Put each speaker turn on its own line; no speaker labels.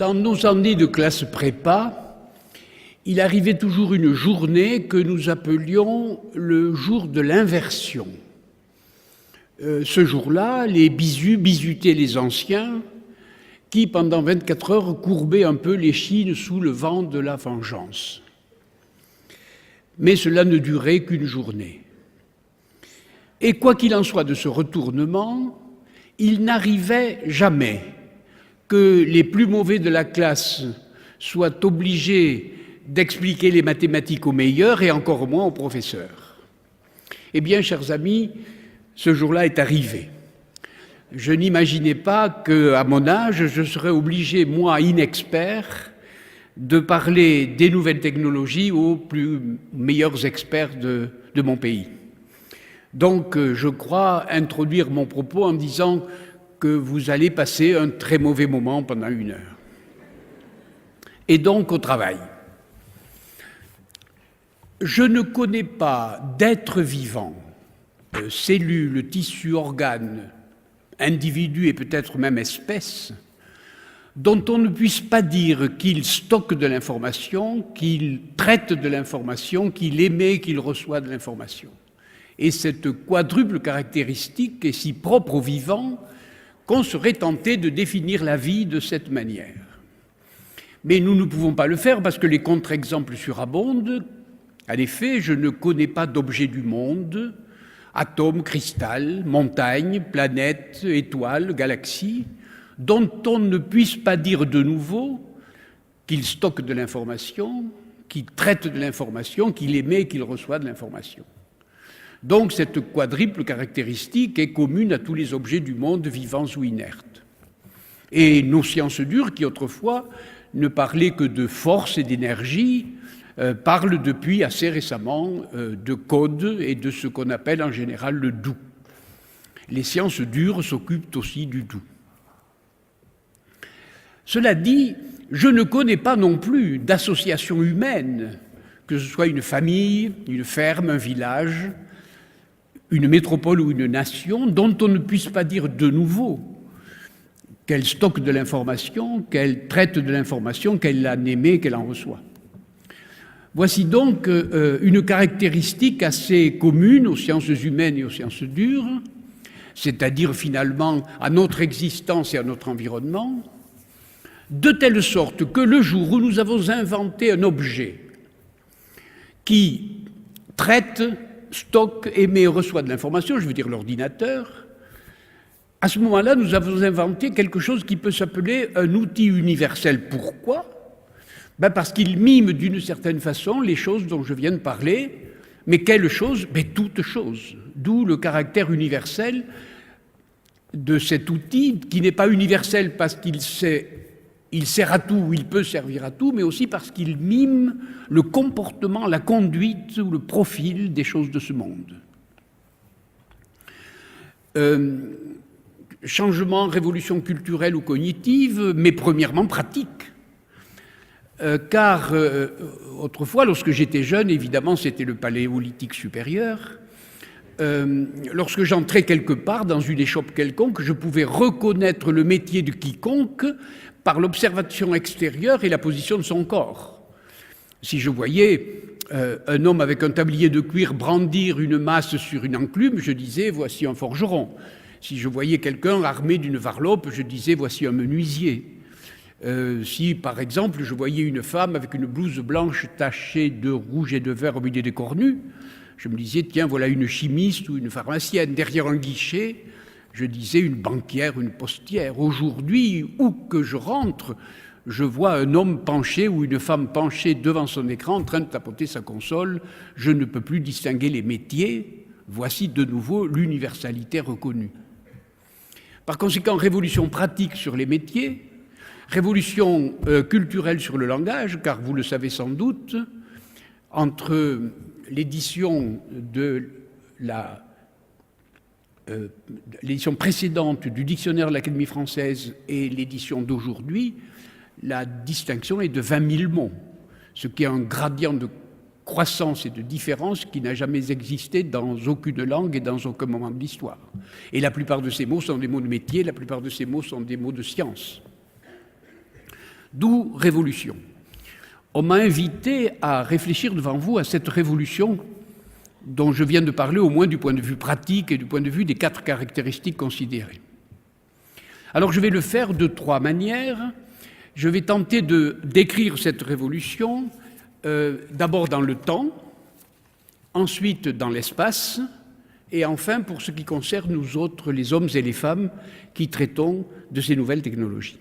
Dans nos années de classe prépa, il arrivait toujours une journée que nous appelions le jour de l'inversion. Ce jour-là, les bisus bisutaient les anciens qui, pendant 24 heures, courbaient un peu l'échine sous le vent de la vengeance. Mais cela ne durait qu'une journée. Et quoi qu'il en soit de ce retournement, il n'arrivait jamais que les plus mauvais de la classe soient obligés d'expliquer les mathématiques aux meilleurs et encore moins aux professeurs. Eh bien, chers amis, ce jour-là est arrivé. Je n'imaginais pas qu'à mon âge, je serais obligé, moi, inexpert, de parler des nouvelles technologies aux plus meilleurs experts de mon pays. Donc, je crois introduire mon propos en disant que vous allez passer un très mauvais moment pendant 1 heure. Et donc, au travail. Je ne connais pas d'être vivant, cellules, tissus, organes, individus et peut-être même espèces, dont on ne puisse pas dire qu'il stocke de l'information, qu'il traite de l'information, qu'il émet, qu'il reçoit de l'information. Et cette quadruple caractéristique est si propre au vivant qu'on serait tenté de définir la vie de cette manière. Mais nous ne pouvons pas le faire parce que les contre-exemples surabondent. En effet, je ne connais pas d'objet du monde, atomes, cristal, montagnes, planètes, étoiles, galaxies, dont on ne puisse pas dire de nouveau qu'il stocke de l'information, qu'il traite de l'information, qu'il émet et qu'il reçoit de l'information. Donc cette quadruple caractéristique est commune à tous les objets du monde, vivants ou inertes. Et nos sciences dures, qui autrefois ne parlaient que de force et d'énergie, parlent depuis assez récemment de code et de ce qu'on appelle en général le doux. Les sciences dures s'occupent aussi du doux. Cela dit, je ne connais pas non plus d'association humaine, que ce soit une famille, une ferme, un village, une métropole ou une nation, dont on ne puisse pas dire de nouveau qu'elle stocke de l'information, qu'elle traite de l'information, qu'elle en émet, qu'elle en reçoit. Voici donc une caractéristique assez commune aux sciences humaines et aux sciences dures, c'est-à-dire finalement à notre existence et à notre environnement, de telle sorte que le jour où nous avons inventé un objet qui traite, stocke, émet et reçoit de l'information, je veux dire l'ordinateur, à ce moment-là, nous avons inventé quelque chose qui peut s'appeler un outil universel. Pourquoi ? Parce qu'il mime d'une certaine façon les choses dont je viens de parler, mais quelles choses ? Toutes choses. D'où le caractère universel de cet outil, qui n'est pas universel parce qu'il sert à tout ou il peut servir à tout, mais aussi parce qu'il mime le comportement, la conduite ou le profil des choses de ce monde. Changement, révolution culturelle ou cognitive, mais premièrement pratique. Car autrefois, lorsque j'étais jeune, évidemment, c'était le paléolithique supérieur, lorsque j'entrais quelque part dans une échoppe quelconque, je pouvais reconnaître le métier de quiconque par l'observation extérieure et la position de son corps. Si je voyais un homme avec un tablier de cuir brandir une masse sur une enclume, je disais « voici un forgeron ». Si je voyais quelqu'un armé d'une varlope, je disais « voici un menuisier ». Si, par exemple, je voyais une femme avec une blouse blanche tachée de rouge et de vert au milieu des cornues, je me disais, tiens, voilà une chimiste ou une pharmacienne. Derrière un guichet, je disais une banquière, une postière. Aujourd'hui, où que je rentre, je vois un homme penché ou une femme penchée devant son écran en train de tapoter sa console. Je ne peux plus distinguer les métiers. Voici de nouveau l'universalité reconnue. Par conséquent, révolution pratique sur les métiers, révolution culturelle sur le langage, car vous le savez sans doute, entre l'édition de l'édition précédente du dictionnaire de l'Académie française et l'édition d'aujourd'hui, la distinction est de 20 000 mots, ce qui est un gradient de croissance et de différence qui n'a jamais existé dans aucune langue et dans aucun moment de l'histoire. Et la plupart de ces mots sont des mots de métier, la plupart de ces mots sont des mots de science. D'où révolution. On m'a invité à réfléchir devant vous à cette révolution dont je viens de parler, au moins du point de vue pratique et du point de vue des 4 caractéristiques considérées. Alors je vais le faire de 3 manières. Je vais tenter de décrire cette révolution, d'abord dans le temps, ensuite dans l'espace, et enfin pour ce qui concerne nous autres, les hommes et les femmes, qui traitons de ces nouvelles technologies.